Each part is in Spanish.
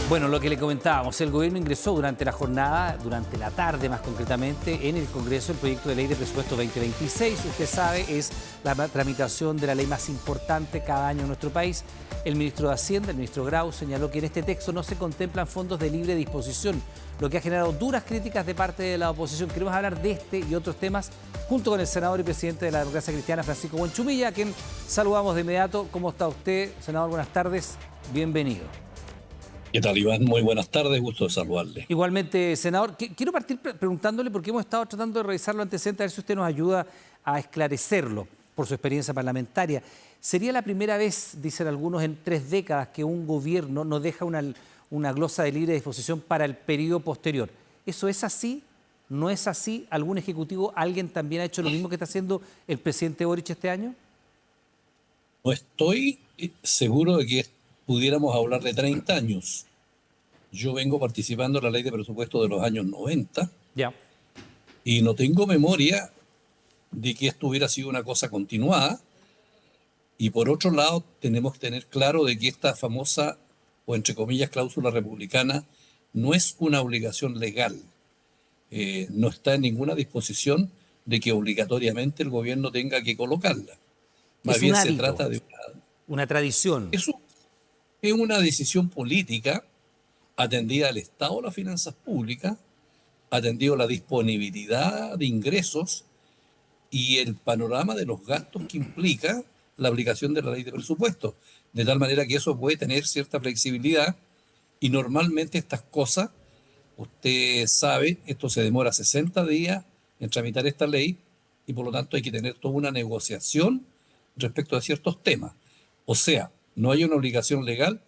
Bueno, lo que le comentábamos, el gobierno ingresó durante la jornada, durante la tarde más concretamente, en el Congreso el proyecto de ley de presupuesto 2026. Usted sabe, es la tramitación de la ley más importante cada año en nuestro país. El ministro de Hacienda, el ministro Grau, señaló que en este texto no se contemplan fondos de libre disposición, lo que ha generado duras críticas de parte de la oposición. Queremos hablar de este y otros temas junto con el senador y presidente de la Democracia Cristiana, Francisco Buenchumilla, a quien saludamos de inmediato. ¿Cómo está usted, senador? Buenas tardes, bienvenido. ¿Qué tal, Iván? Muy buenas tardes, gusto de saludarle. Igualmente, senador, quiero partir preguntándole, porque hemos estado tratando de revisar los antecedentes, a ver si usted nos ayuda a esclarecerlo por su experiencia parlamentaria. Sería la primera vez, dicen algunos, en 3 décadas que un gobierno no deja una glosa de libre disposición para el periodo posterior. ¿Eso es así? ¿No es así? ¿Algún ejecutivo, alguien también ha hecho lo mismo que está haciendo el presidente Boric este año? No estoy seguro de que pudiéramos hablar de 30 años. Yo vengo participando en la ley de presupuesto de los años 90 Ya. y no tengo memoria de que esto hubiera sido una cosa continuada. Y por otro lado, tenemos que tener claro de que esta famosa, o entre comillas, cláusula republicana, no es una obligación legal. No está en ninguna disposición de que obligatoriamente el gobierno tenga que colocarla. Más Es un bien se hábito, trata de una tradición. eso es una decisión política atendida al estado de las finanzas públicas, atendido la disponibilidad de ingresos y el panorama de los gastos que implica la aplicación de la ley de presupuesto, de tal manera que eso puede tener cierta flexibilidad y normalmente estas cosas, usted sabe, esto se demora 60 días en tramitar esta ley y por lo tanto hay que tener toda una negociación respecto a ciertos temas. O sea, no hay una obligación legal,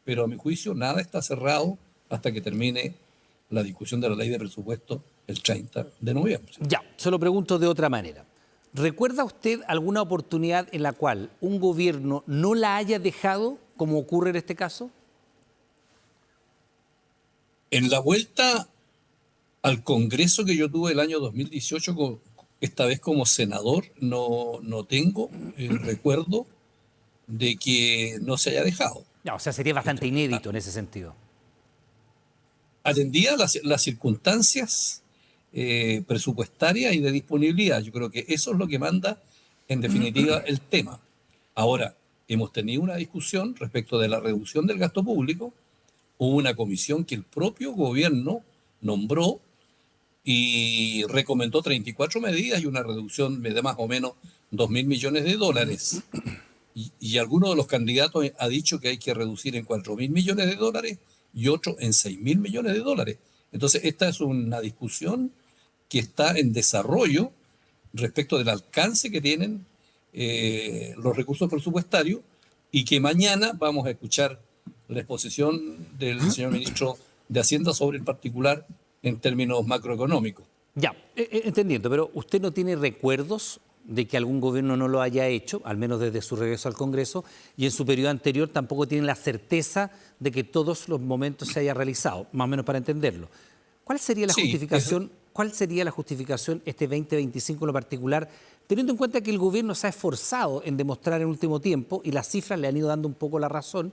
pero a mi juicio nada está cerrado hasta que termine la discusión de la ley de presupuesto el 30 de noviembre. Ya, se lo pregunto de otra manera. ¿Recuerda usted alguna oportunidad en la cual un gobierno no la haya dejado, como ocurre en este caso? En la vuelta al Congreso que yo tuve el año 2018, esta vez como senador, no tengo recuerdo de que no se haya dejado. Ya, o sea, sería bastante inédito en ese sentido. Atendía las circunstancias presupuestarias y de disponibilidad. Yo creo que eso es lo que manda, en definitiva, el tema. Ahora, hemos tenido una discusión respecto de la reducción del gasto público. Hubo una comisión que el propio gobierno nombró y recomendó 34 medidas y una reducción de más o menos 2.000 millones de dólares. Y alguno de los candidatos ha dicho que hay que reducir en 4.000 millones de dólares y otro en 6.000 millones de dólares. Entonces, esta es una discusión que está en desarrollo respecto del alcance que tienen los recursos presupuestarios y que mañana vamos a escuchar la exposición del señor ministro de Hacienda sobre el particular en términos macroeconómicos. Ya, entendiendo, pero ¿usted no tiene recuerdos de que algún gobierno no lo haya hecho, al menos desde su regreso al Congreso, y en su periodo anterior tampoco tiene la certeza de que todos los momentos se haya realizado, más o menos para entenderlo? ¿Cuál sería la justificación? ¿Cuál sería la justificación este 2025 en lo particular, teniendo en cuenta que el gobierno se ha esforzado en demostrar en último tiempo, y las cifras le han ido dando un poco la razón,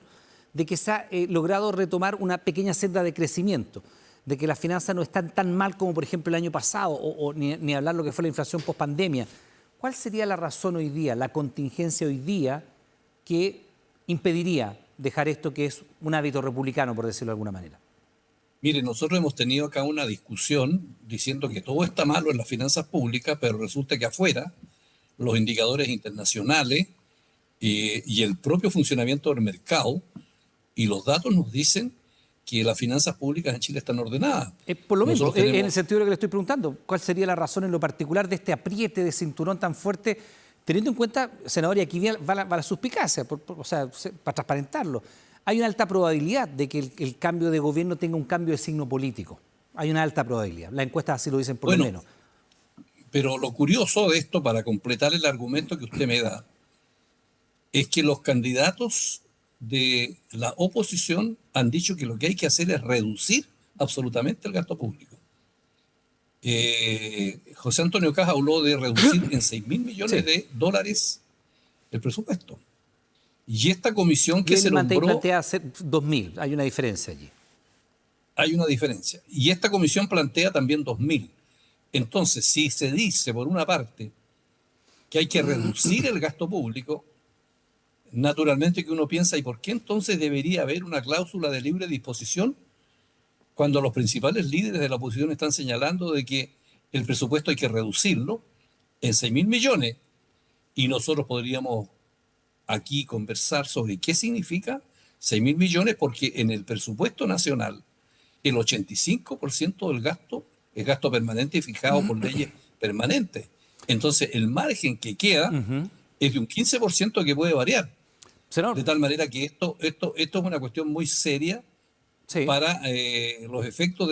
de que se ha logrado retomar una pequeña senda de crecimiento, de que las finanzas no están tan mal como por ejemplo el año pasado, ni hablar lo que fue la inflación post-pandemia? ¿Cuál sería la razón hoy día, la contingencia hoy día que impediría dejar esto que es un hábito republicano, por decirlo de alguna manera? Mire, nosotros hemos tenido acá una discusión diciendo que todo está malo en las finanzas públicas, pero resulta que afuera los indicadores internacionales y el propio funcionamiento del mercado y los datos nos dicen que las finanzas públicas en Chile están ordenadas. Por lo mismo, Nosotros tenemos... en el sentido de lo que le estoy preguntando, ¿cuál sería la razón en lo particular de este apriete de cinturón tan fuerte, teniendo en cuenta, senador, y aquí va la suspicacia, o sea, para transparentarlo? Hay una alta probabilidad de que el cambio de gobierno tenga un cambio de signo político. Hay una alta probabilidad. Las encuestas así lo dicen por lo menos. Pero lo curioso de esto, para completar el argumento que usted me da, es que los candidatos de la oposición han dicho que lo que hay que hacer es reducir absolutamente el gasto público. José Antonio Caz habló de reducir en 6.000 millones de dólares el presupuesto. Y esta comisión Y que se el Matei nombró, plantea hacer 2.000. Hay una diferencia allí. hay una diferencia. Y esta comisión plantea también 2.000. Entonces, si se dice, por una parte, que hay que reducir el gasto público, naturalmente que uno piensa, ¿y por qué entonces debería haber una cláusula de libre disposición cuando los principales líderes de la oposición están señalando de que el presupuesto hay que reducirlo en 6.000 millones? Y nosotros podríamos aquí conversar sobre qué significa 6.000 millones, porque en el presupuesto nacional el 85% del gasto es gasto permanente fijado por leyes permanentes. Entonces, el margen que queda es de un 15% que puede variar. Senador, De tal manera que esto es una cuestión muy seria sí. para los efectos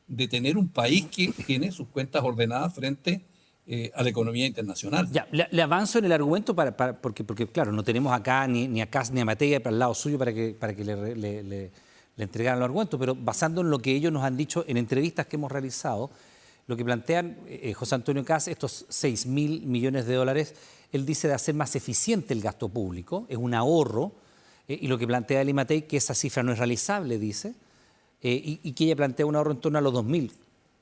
de tener un país que tiene sus cuentas ordenadas frente a la economía internacional. Ya, le avanzo en el argumento porque, claro, no tenemos acá ni a Kast ni a Matei para el lado suyo para que le entregaran los argumentos, pero basando en lo que ellos nos han dicho en entrevistas que hemos realizado, lo que plantean José Antonio Kast, estos 6.000 millones de dólares, él dice de hacer más eficiente el gasto público, es un ahorro, y lo que plantea Eli Matei, que esa cifra no es realizable, dice, y que ella plantea un ahorro en torno a los 2.000,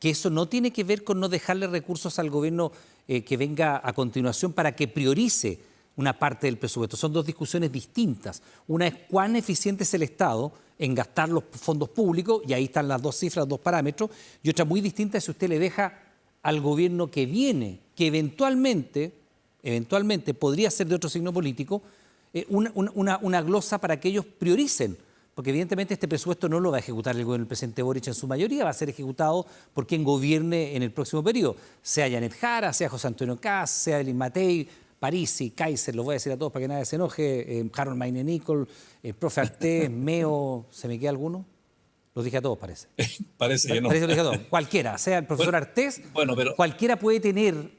que eso no tiene que ver con no dejarle recursos al gobierno que venga a continuación para que priorice una parte del presupuesto. Son dos discusiones distintas. Una es cuán eficiente es el Estado en gastar los fondos públicos, y ahí están las dos cifras, dos parámetros, y otra muy distinta es si usted le deja al gobierno que viene, que eventualmente podría ser de otro signo político, una glosa para que ellos prioricen. Porque evidentemente este presupuesto no lo va a ejecutar el gobierno del presidente Boric en su mayoría, va a ser ejecutado por quien gobierne en el próximo periodo, sea Janet Jara, sea José Antonio Kast, sea Eli Matei, Parisi, Kaiser, los voy a decir a todos para que nadie se enoje, Harold Mayne-Nicol, el profe Artés, Meo, ¿se me queda alguno? Los dije a todos, parece. Parece que no. Parece que los dije a todos. Cualquiera, sea el profesor Artés, pero cualquiera puede tener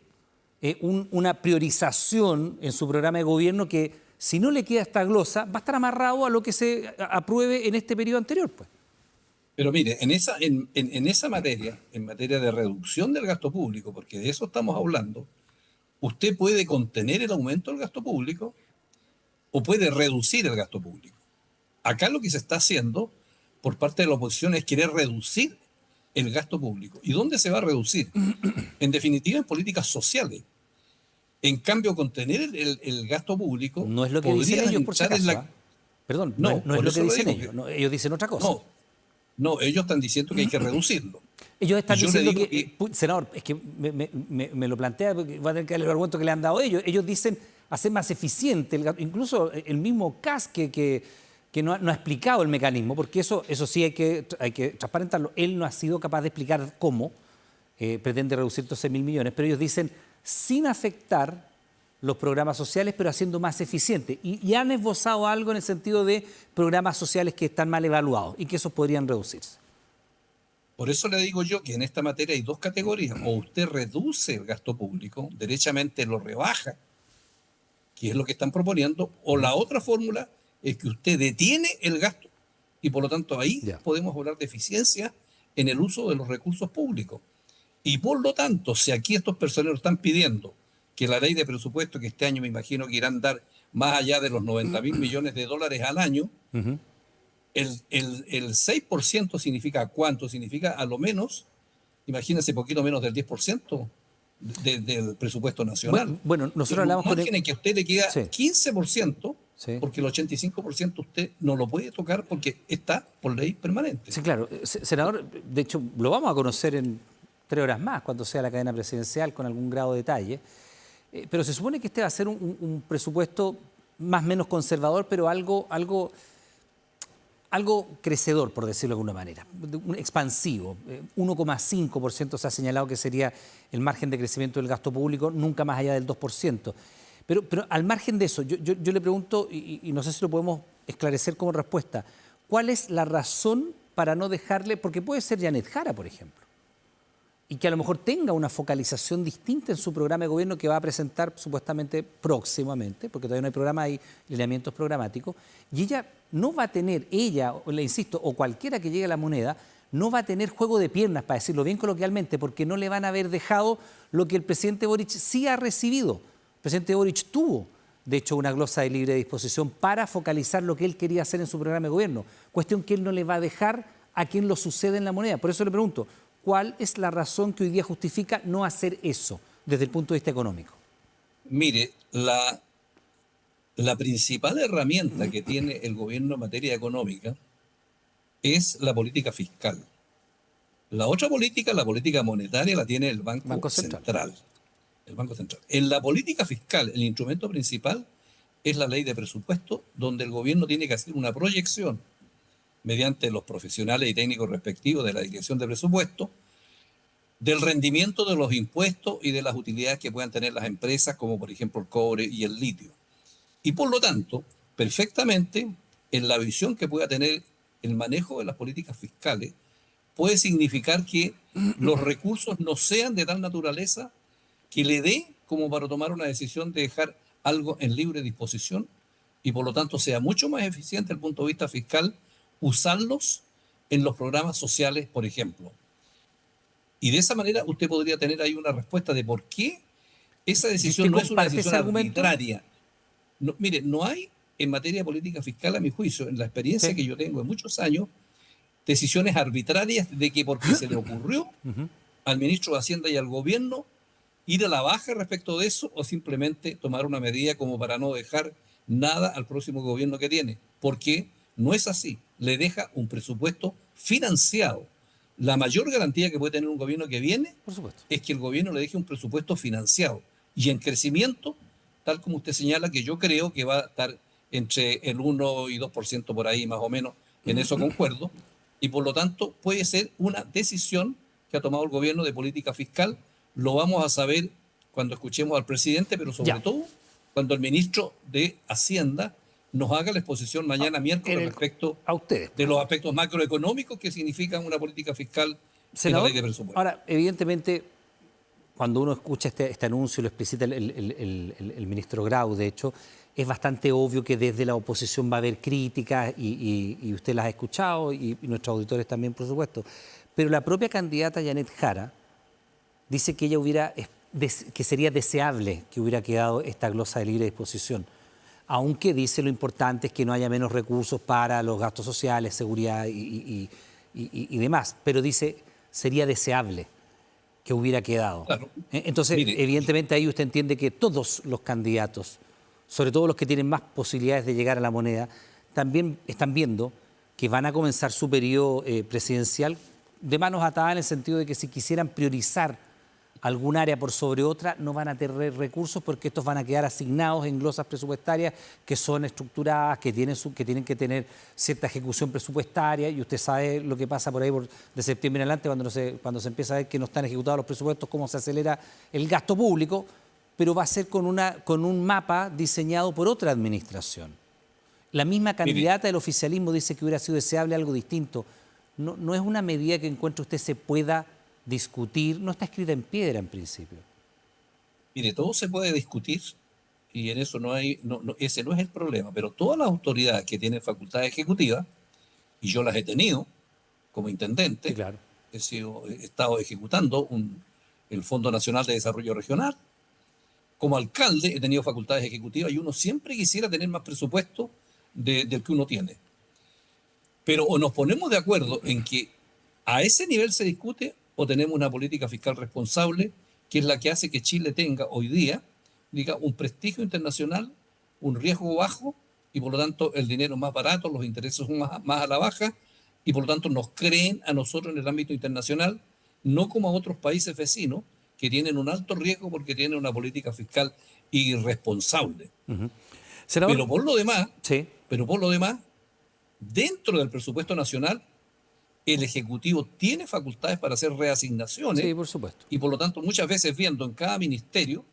una priorización en su programa de gobierno que, si no le queda esta glosa, va a estar amarrado a lo que se apruebe en este periodo anterior, pues. Pero mire, en esa materia, en materia de reducción del gasto público, porque de eso estamos hablando, usted puede contener el aumento del gasto público o puede reducir el gasto público. Acá lo que se está haciendo por parte de la oposición es querer reducir el gasto público. ¿Y dónde se va a reducir? En definitiva, en políticas sociales. En cambio, contener el gasto público No es lo que dicen podría ellos, por si entrar en acaso. la... Perdón, no No, es por lo que eso lo dicen digo ellos. No, ellos dicen otra cosa. No, ellos están diciendo que hay que reducirlo. Ellos están Y yo le diciendo digo que, senador, es que me lo plantea, porque va a tener que darle el argumento que le han dado ellos. Ellos dicen hacer más eficiente el gasto. Incluso el mismo Kast que no ha explicado el mecanismo, porque eso sí hay que transparentarlo. Él no ha sido capaz de explicar cómo pretende reducir estos 6.000 millones, pero ellos dicen sin afectar los programas sociales, pero haciendo más eficiente. Y han esbozado algo en el sentido de programas sociales que están mal evaluados y que esos podrían reducirse. Por eso le digo yo que en esta materia hay dos categorías. O usted reduce el gasto público, derechamente lo rebaja, que es lo que están proponiendo, o la otra fórmula es que usted detiene el gasto y por lo tanto ahí podemos hablar de eficiencia en el uso de los recursos públicos. Y por lo tanto, si aquí estos personeros están pidiendo que la ley de presupuesto, que este año me imagino que irán a dar más allá de los 90.000 millones de dólares al año, el 6% significa ¿cuánto? Significa a lo menos, imagínense, poquito menos del 10% del presupuesto nacional. Bueno, nosotros hablamos con el... en que a usted le queda 15%, sí, porque el 85% usted no lo puede tocar porque está por ley permanente. Sí, claro. Senador, de hecho, lo vamos a conocer en 3 horas más, cuando sea la cadena presidencial, con algún grado de detalle. Pero se supone que este va a ser un presupuesto más o menos conservador, pero algo crecedor, por decirlo de alguna manera, expansivo. 1,5% se ha señalado que sería el margen de crecimiento del gasto público, nunca más allá del 2%. Pero al margen de eso, yo le pregunto, y no sé si lo podemos esclarecer como respuesta, ¿cuál es la razón para no dejarle? Porque puede ser Janet Jara, por ejemplo, y que a lo mejor tenga una focalización distinta en su programa de gobierno que va a presentar supuestamente próximamente, porque todavía no hay programa, hay lineamientos programáticos, y ella no va a tener, le insisto, o cualquiera que llegue a la moneda, no va a tener juego de piernas, para decirlo bien coloquialmente, porque no le van a haber dejado lo que el presidente Boric sí ha recibido. El presidente Boric tuvo de hecho, una glosa de libre disposición para focalizar lo que él quería hacer en su programa de gobierno. Cuestión que él no le va a dejar a quien lo sucede en la moneda. Por eso le pregunto, ¿cuál es la razón que hoy día justifica no hacer eso desde el punto de vista económico? Mire, la principal herramienta que tiene el gobierno en materia económica es la política fiscal. La otra política, la política monetaria, la tiene el Banco Central. El Banco Central. En la política fiscal, el instrumento principal es la ley de presupuesto, donde el gobierno tiene que hacer una proyección mediante los profesionales y técnicos respectivos de la dirección de presupuesto del rendimiento de los impuestos y de las utilidades que puedan tener las empresas, como por ejemplo el cobre y el litio. Y por lo tanto, perfectamente, en la visión que pueda tener el manejo de las políticas fiscales, puede significar que los recursos no sean de tal naturaleza que le dé como para tomar una decisión de dejar algo en libre disposición y por lo tanto sea mucho más eficiente desde el punto de vista fiscal usarlos en los programas sociales, por ejemplo. Y de esa manera usted podría tener ahí una respuesta de por qué esa decisión no es una decisión arbitraria. No, mire, no hay en materia de política fiscal, a mi juicio, en la experiencia que yo tengo de muchos años, decisiones arbitrarias de que porque se le ocurrió al ministro de Hacienda y al gobierno ir a la baja respecto de eso o simplemente tomar una medida como para no dejar nada al próximo gobierno que tiene. Porque no es así. Le deja un presupuesto financiado. La mayor garantía que puede tener un gobierno que viene es que el gobierno le deje un presupuesto financiado y en crecimiento, tal como usted señala, que yo creo que va a estar entre el 1 y 2% por ahí, más o menos, en eso concuerdo, y por lo tanto puede ser una decisión que ha tomado el gobierno de política fiscal. Lo vamos a saber cuando escuchemos al presidente, pero sobre todo cuando el ministro de Hacienda nos haga la exposición mañana miércoles respecto de los aspectos macroeconómicos que significan una política fiscal en la ley de presupuesto. Ahora, evidentemente, cuando uno escucha este anuncio, lo explicita el ministro Grau, de hecho, es bastante obvio que desde la oposición va a haber críticas y usted las ha escuchado y nuestros auditores también, por supuesto. Pero la propia candidata Janet Jara dice que que sería deseable que hubiera quedado esta glosa de libre disposición, aunque dice lo importante es que no haya menos recursos para los gastos sociales, seguridad y demás, pero dice sería deseable que hubiera quedado. Claro. Entonces, evidentemente ahí usted entiende que todos los candidatos, sobre todo los que tienen más posibilidades de llegar a la moneda, también están viendo que van a comenzar su periodo presidencial de manos atadas en el sentido de que si quisieran priorizar algún área por sobre otra, no van a tener recursos porque estos van a quedar asignados en glosas presupuestarias que son estructuradas, que tienen que tener cierta ejecución presupuestaria y usted sabe lo que pasa por ahí de septiembre en adelante cuando se empieza a ver que no están ejecutados los presupuestos, cómo se acelera el gasto público, pero va a ser con un mapa diseñado por otra administración. La misma candidata del oficialismo dice que hubiera sido deseable algo distinto. No es una medida que encuentre usted se pueda discutir, no está escrita en piedra en principio. Mire, todo se puede discutir y en eso ese no es el problema, pero todas las autoridades que tienen facultades ejecutivas, y yo las he tenido como intendente, sí, claro. He estado ejecutando el Fondo Nacional de Desarrollo Regional, como alcalde he tenido facultades ejecutivas y uno siempre quisiera tener más presupuesto del que uno tiene. Pero o nos ponemos de acuerdo en que a ese nivel se discute o tenemos una política fiscal responsable que es la que hace que Chile tenga hoy día, diga, un prestigio internacional, un riesgo bajo y por lo tanto el dinero más barato, los intereses más a la baja y por lo tanto nos creen a nosotros en el ámbito internacional, no como a otros países vecinos que tienen un alto riesgo porque tienen una política fiscal irresponsable. Senador, pero por lo demás, dentro del presupuesto nacional, el Ejecutivo tiene facultades para hacer reasignaciones. Sí, por supuesto. Y por lo tanto, muchas veces viendo en cada ministerio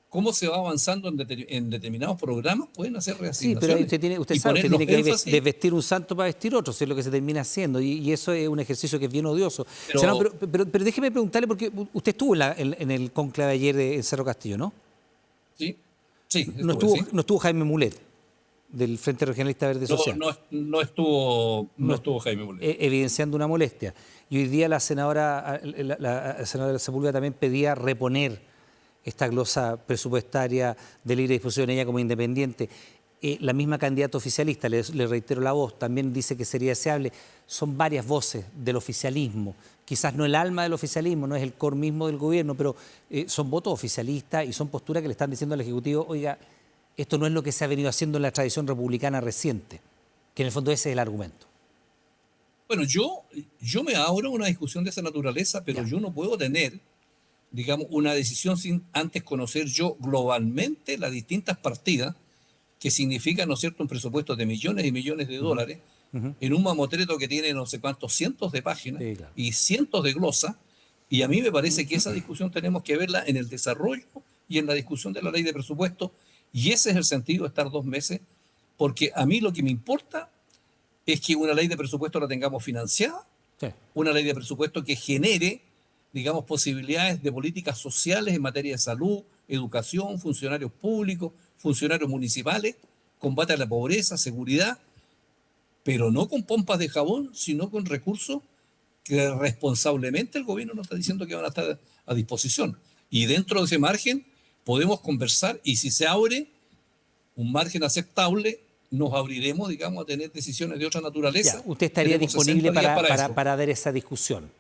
cómo se va avanzando en determinados programas, pueden hacer reasignaciones. Sí, pero usted sabe, usted tiene que desvestir un santo para vestir otro, eso es lo que se termina haciendo, y eso es un ejercicio que es bien odioso. Pero déjeme preguntarle, porque usted estuvo en el conclave ayer en Cerro Castillo, ¿no? Sí. No estuvo Jaime Mulet, del Frente Regionalista Verde Social. No estuvo Jaime Mulet. Evidenciando una molestia. Y hoy día la senadora Sepúlveda también pedía reponer esta glosa presupuestaria de libre disposición, ella como independiente. La misma candidata oficialista, le reitero la voz, también dice que sería deseable. Son varias voces del oficialismo. Quizás no el alma del oficialismo, no es el core mismo del gobierno, pero son votos oficialistas y son posturas que le están diciendo al Ejecutivo, oiga, esto no es lo que se ha venido haciendo en la tradición republicana reciente, que en el fondo ese es el argumento. Bueno, yo me abro a una discusión de esa naturaleza, pero Ya. yo no puedo tener, digamos, una decisión sin antes conocer yo globalmente las distintas partidas que significan, ¿no es cierto?, un presupuesto de millones y millones de dólares en un mamotreto que tiene no sé cuántos cientos de páginas Sí, claro. y cientos de glosas. Y a mí me parece que esa discusión tenemos que verla en el desarrollo y en la discusión de la ley de presupuesto. Y ese es el sentido de estar 2 meses, porque a mí lo que me importa es que una ley de presupuesto la tengamos financiada, Sí. una ley de presupuesto que genere, digamos, posibilidades de políticas sociales en materia de salud, educación, funcionarios públicos, funcionarios municipales, combate a la pobreza, seguridad, pero no con pompas de jabón, sino con recursos que responsablemente el gobierno nos está diciendo que van a estar a disposición. Y dentro de ese margen podemos conversar y si se abre un margen aceptable, nos abriremos, digamos, a tener decisiones de otra Ya, naturaleza. usted estaría Tenemos 60 disponible días para, para para, eso. para dar esa discusión.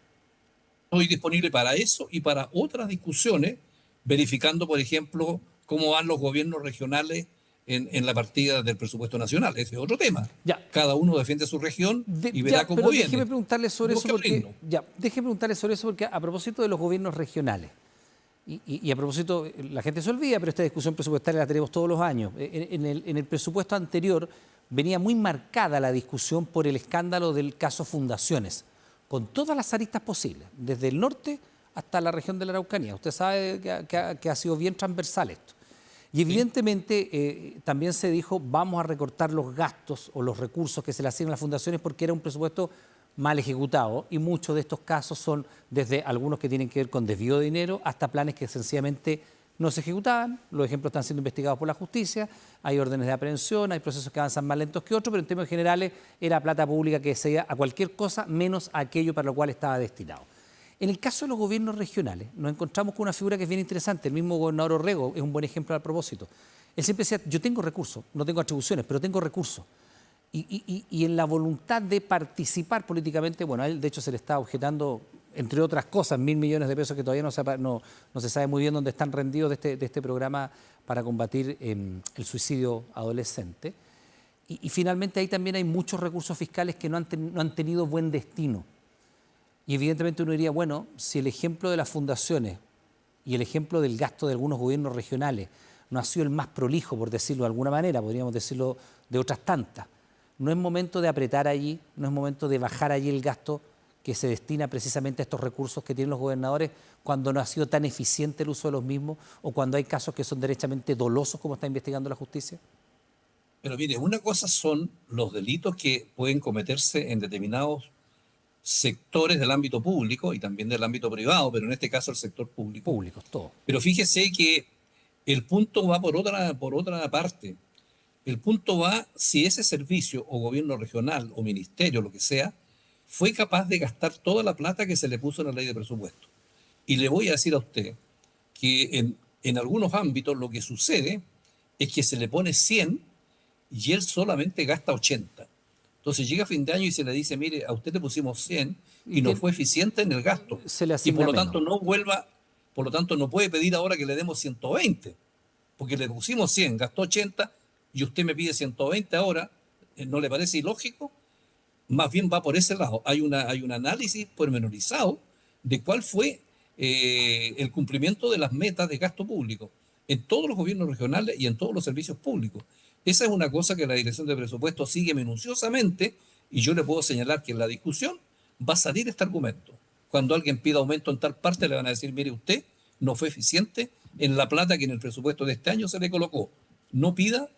Estoy disponible para eso y para otras discusiones, verificando, por ejemplo, cómo van los gobiernos regionales en la partida del presupuesto nacional. Ese es otro tema. Ya. Cada uno defiende su región y verá cómo Pero viene. déjeme preguntarle sobre Tenemos eso que porque abrirnos. déjeme preguntarle sobre eso porque a propósito de los gobiernos regionales y a propósito, la gente se olvida, pero esta discusión presupuestaria la tenemos todos los años. En el presupuesto anterior venía muy marcada la discusión por el escándalo del caso Fundaciones, con todas las aristas posibles, desde el norte hasta la región de la Araucanía. Usted sabe que ha sido bien transversal esto. Y evidentemente también se dijo, vamos a recortar los gastos o los recursos que se le asignan a las fundaciones porque era un presupuesto mal ejecutado y muchos de estos casos son desde algunos que tienen que ver con desvío de dinero hasta planes que sencillamente no se ejecutaban. Los ejemplos están siendo investigados por la justicia, hay órdenes de aprehensión, hay procesos que avanzan más lentos que otros, pero en términos generales era plata pública que se iba a cualquier cosa menos a aquello para lo cual estaba destinado. En el caso de los gobiernos regionales, nos encontramos con una figura que es bien interesante. El mismo gobernador Orrego es un buen ejemplo al propósito. Él siempre decía, yo tengo recursos, no tengo atribuciones, pero tengo recursos. Y en la voluntad de participar políticamente, bueno, a él de hecho se le está objetando, entre otras cosas, 1.000 millones de pesos que todavía no se sabe muy bien dónde están rendidos de este programa para combatir el suicidio adolescente. Y finalmente ahí también hay muchos recursos fiscales que no han tenido buen destino. Y evidentemente uno diría, bueno, si el ejemplo de las fundaciones y el ejemplo del gasto de algunos gobiernos regionales no ha sido el más prolijo, por decirlo de alguna manera, podríamos decirlo de otras tantas, no es momento de apretar allí, no es momento de bajar allí el gasto que se destina precisamente a estos recursos que tienen los gobernadores cuando no ha sido tan eficiente el uso de los mismos o cuando hay casos que son derechamente dolosos como está investigando la justicia. Pero mire, una cosa son los delitos que pueden cometerse en determinados sectores del ámbito público y también del ámbito privado, pero en este caso el sector público. Públicos, todo. Pero fíjese que el punto va por otra parte. El punto va si ese servicio o gobierno regional o ministerio, lo que sea, fue capaz de gastar toda la plata que se le puso en la ley de presupuesto. Y le voy a decir a usted que en algunos ámbitos lo que sucede es que se le pone 100 y él solamente gasta 80. Entonces llega a fin de año y se le dice, mire, a usted le pusimos 100 y no fue eficiente en el gasto. Se le Y por asigna lo tanto menos. por lo tanto no puede pedir ahora que le demos 120, porque le pusimos 100, gastó 80 y usted me pide 120 ahora. ¿No le parece ilógico? Más bien va por ese lado. Hay un análisis pormenorizado de cuál fue el cumplimiento de las metas de gasto público en todos los gobiernos regionales y en todos los servicios públicos. Esa es una cosa que la Dirección de Presupuestos sigue minuciosamente y yo le puedo señalar que en la discusión va a salir este argumento. Cuando alguien pida aumento en tal parte le van a decir, mire usted, no fue eficiente en la plata que en el presupuesto de este año se le colocó. No pida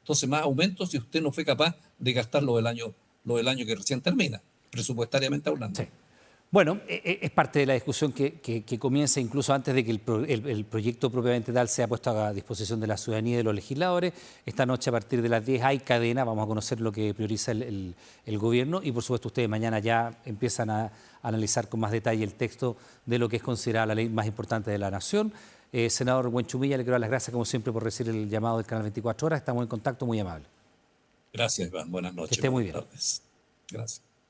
entonces más aumentos si usted no fue capaz de gastar lo del año que recién termina, presupuestariamente hablando. Sí. Bueno, es parte de la discusión que comienza incluso antes de que el proyecto propiamente tal sea puesto a disposición de la ciudadanía y de los legisladores. Esta noche a partir de las 10 hay cadena, vamos a conocer lo que prioriza el gobierno y por supuesto ustedes mañana ya empiezan a analizar con más detalle el texto de lo que es considerada la ley más importante de la nación. Senador Buenchumilla, le quiero dar las gracias como siempre por recibir el llamado del Canal 24 Horas. Estamos en contacto, muy amable. Gracias, Iván. Buenas noches. Que esté muy buenas bien. tardes. Gracias.